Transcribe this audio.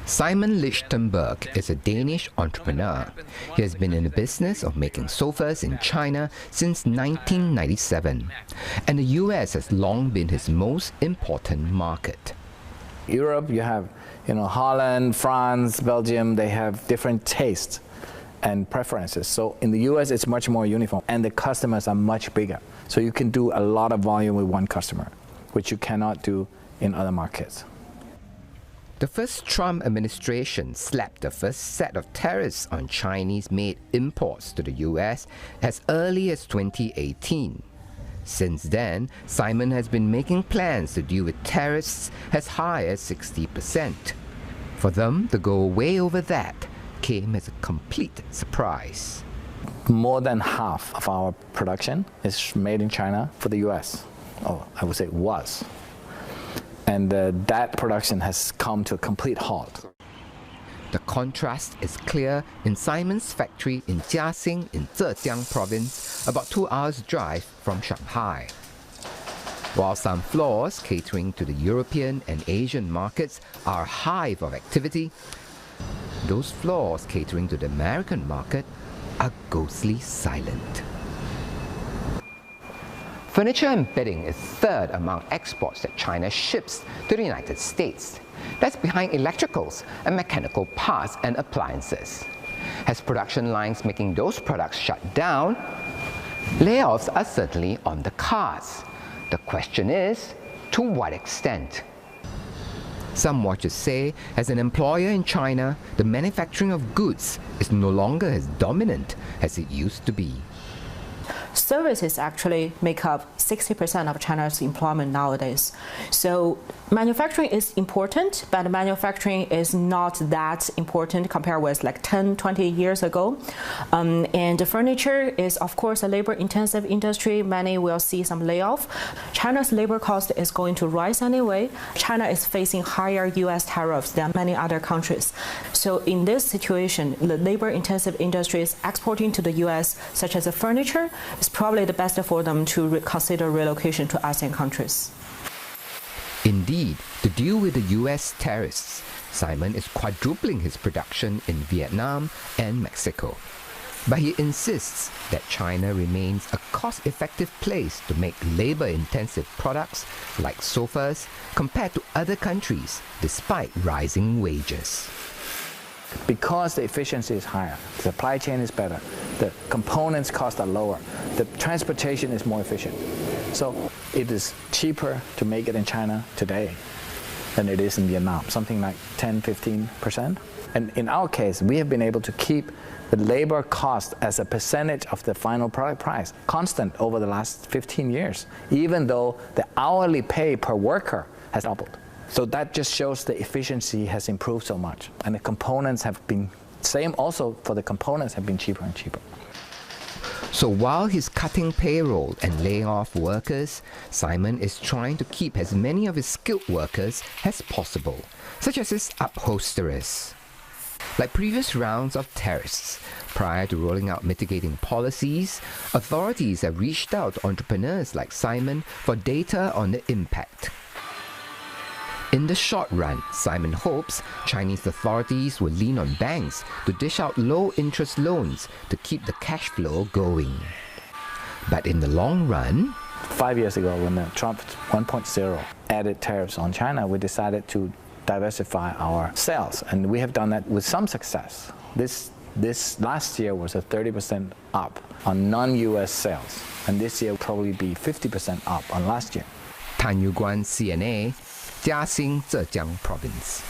Simon Lichtenberg is a Danish entrepreneur. He has been in the business of making sofas in China since 1997, and the US has long been his most important market. Europe, you have Holland, France, Belgium, they have different tastes and preferences. So in the US, it's much more uniform, and the customers are much bigger. So you can do a lot of volume with one customer, which you cannot do in other markets. The first Trump administration slapped the first set of tariffs on Chinese-made imports to the US as early as 2018. Since then, Simon has been making plans to deal with tariffs as high as 60%. For them to go way over that came as a complete surprise. More than half of our production is made in China for the US. Oh, I would say was. And that production has come to a complete halt. The contrast is clear in Simon's factory in Jiaxing in Zhejiang province, about 2 hours' drive from Shanghai. While some floors catering to the European and Asian markets are a hive of activity, those floors catering to the American market are ghostly silent. Furniture and bedding is third among exports that China ships to the United States. That's behind electricals and mechanical parts and appliances. As production lines making those products shut down, layoffs are certainly on the cards. The question is, to what extent? Some watchers say, as an employer in China, the manufacturing of goods is no longer as dominant as it used to be. Services actually make up 60% of China's employment nowadays. So manufacturing is important, but manufacturing is not that important compared with like 10, 20 years ago. And the furniture is, of course, a labor-intensive industry. Many will see some layoff. China's labor cost is going to rise anyway. China is facing higher US tariffs than many other countries. So in this situation, the labor-intensive industries exporting to the US, such as the furniture, is probably the best for them to consider relocation to ASEAN countries. Indeed, to deal with the US tariffs, Simon is quadrupling his production in Vietnam and Mexico. But he insists that China remains a cost-effective place to make labor-intensive products like sofas compared to other countries, despite rising wages. Because the efficiency is higher, the supply chain is better, the components cost are lower, the transportation is more efficient. So it is cheaper to make it in China today than it is in Vietnam, something like 10–15%. And in our case, we have been able to keep the labor cost as a percentage of the final product price constant over the last 15 years, even though the hourly pay per worker has doubled. So that just shows the efficiency has improved so much. And the components have been, same also for the components have been cheaper and cheaper. So while he's cutting payroll and laying off workers, Simon is trying to keep as many of his skilled workers as possible, such as his upholsterers. Like previous rounds of tariffs, prior to rolling out mitigating policies, authorities have reached out to entrepreneurs like Simon for data on the impact. In the short run, Simon hopes Chinese authorities will lean on banks to dish out low-interest loans to keep the cash flow going. But in the long run, 5 years ago, when the Trump 1.0 added tariffs on China, we decided to diversify our sales, and we have done that with some success. This last year was a 30% up on non-US sales, and this year will probably be 50% up on last year. Guan, CNA, Jiaxing, Zhejiang province.